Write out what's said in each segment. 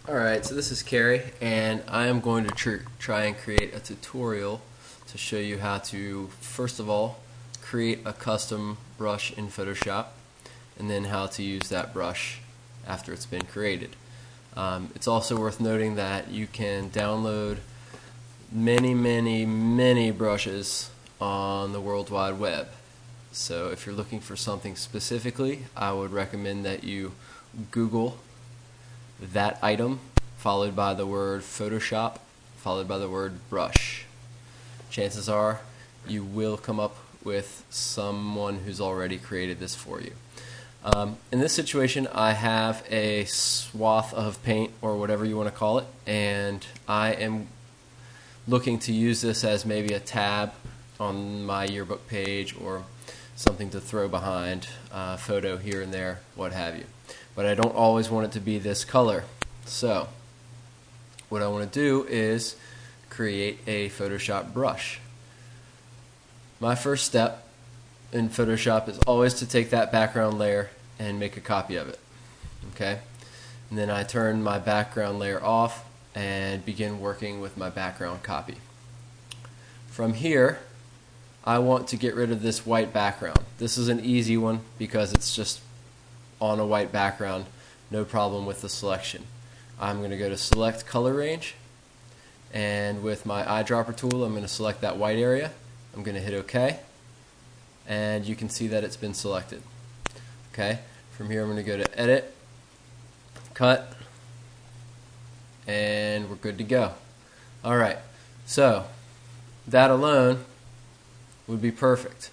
Alright, so this is Carrie, and I am going to try and create a tutorial to show you how to, first of all, create a custom brush in Photoshop, and then how to use that brush after it's been created. It's also worth noting that you can download many brushes on the World Wide Web. So if you're looking for something specifically, I would recommend that you Google that item, followed by the word Photoshop, followed by the word brush. Chances are you will come up with someone who's already created this for you. In this situation, I have a swath of paint, or whatever you want to call it, and I am looking to use this as maybe a tab on my yearbook page, or something to throw behind, photo here and there, what have you. But I don't always want it to be this color. So what I want to do is create a Photoshop brush. My first step in Photoshop is always to take that background layer and make a copy of it. Okay? And then I turn my background layer off and begin working with my background copy. From here, I want to get rid of this white background. This is an easy one because it's just on a white background, no problem with the selection. I'm going to go to select color range, and with my eyedropper tool I'm going to select that white area. I'm going to hit OK, and you can see that it's been selected. Okay, from here I'm going to go to edit, cut, and we're good to go. Alright, so that alone would be perfect,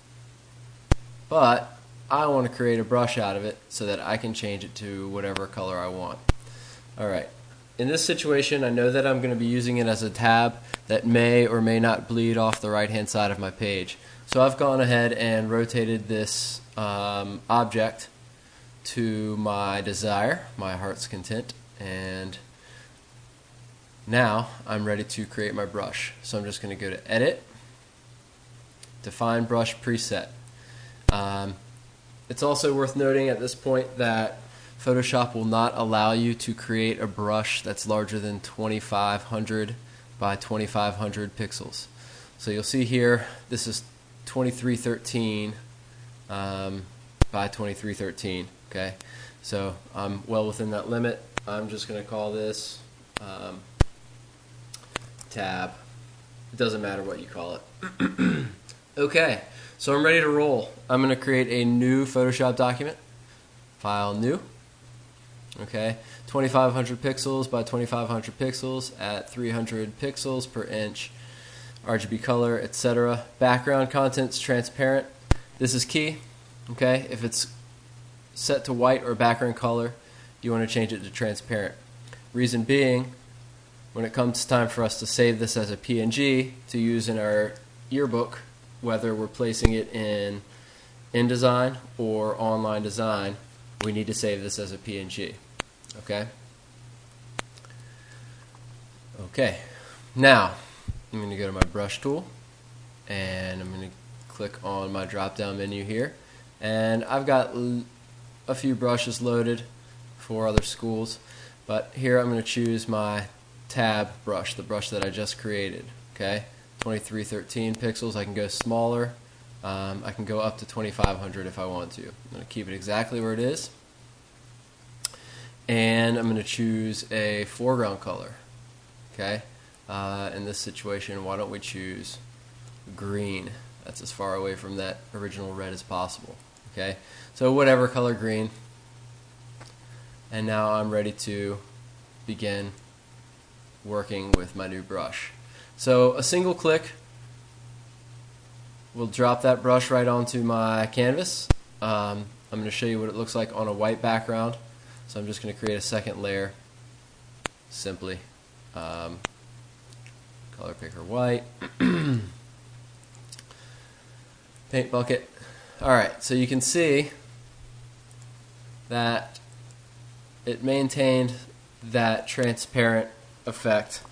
but I want to create a brush out of it so that I can change it to whatever color I want. Alright, in this situation I know that I'm going to be using it as a tab that may or may not bleed off the right hand side of my page. So I've gone ahead and rotated this object to my desire, my heart's content, and now I'm ready to create my brush. So I'm just going to go to Edit, Define Brush Preset. It's also worth noting at this point that Photoshop will not allow you to create a brush that's larger than 2500 by 2500 pixels. So you'll see here, this is 2313 by 2313. Okay, so I'm well within that limit. I'm just going to call this tab. It doesn't matter what you call it. Okay, so I'm ready to roll. I'm going to create a new Photoshop document. File, new. Okay, 2500 pixels by 2500 pixels at 300 pixels per inch. RGB color, etc. Background contents transparent. This is key. Okay, if it's set to white or background color, you want to change it to transparent. Reason being, when it comes time for us to save this as a PNG to use in our yearbook, whether we're placing it in InDesign or online design, we need to save this as a PNG. Okay? Okay. Now, I'm going to go to my brush tool, and I'm going to click on my drop down menu here, and I've got a few brushes loaded for other schools, but here I'm going to choose my tab brush, the brush that I just created. Okay? 2313 pixels. I can go smaller. I can go up to 2500 if I want to. I'm going to keep it exactly where it is, and I'm going to choose a foreground color. Okay, in this situation, why don't we choose green? That's as far away from that original red as possible. Okay, so whatever color green, and now I'm ready to begin working with my new brush. So a single click will drop that brush right onto my canvas. I'm going to show you what it looks like on a white background. So I'm just going to create a second layer simply. Color picker white. Paint bucket. Alright, so you can see that it maintained that transparent effect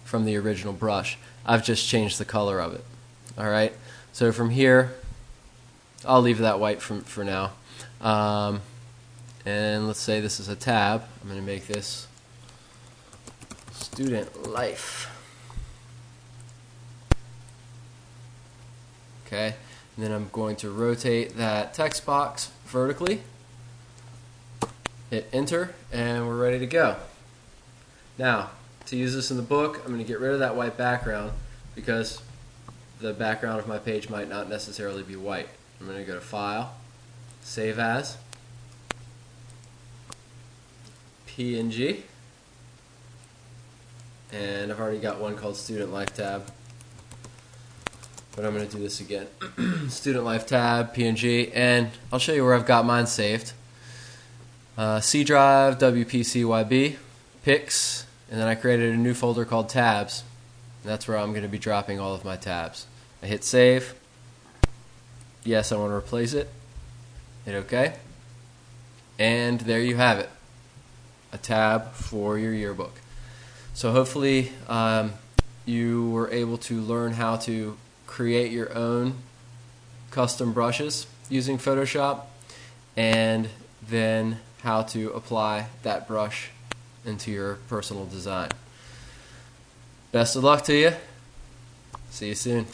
from the original brush. I've just changed the color of it. Alright, so from here, I'll leave that white for now. And let's say this is a tab. I'm going to make this Student life. Okay, and then I'm going to rotate that text box vertically, hit enter, and we're ready to go. Now, to use this in the book, I'm going to get rid of that white background because the background of my page might not necessarily be white. I'm going to go to File, Save As, PNG, and I've already got one called Student Life tab, but I'm going to do this again. Student Life tab, PNG, and I'll show you where I've got mine saved. C drive, WPCYB, Pics, and then I created a new folder called Tabs. And that's where I'm going to be dropping all of my tabs. I hit save. Yes, I want to replace it. Hit OK. And there you have it. A tab for your yearbook. So hopefully you were able to learn how to create your own custom brushes using Photoshop, and then how to apply that brush into your personal design. Best of luck to you. See you soon.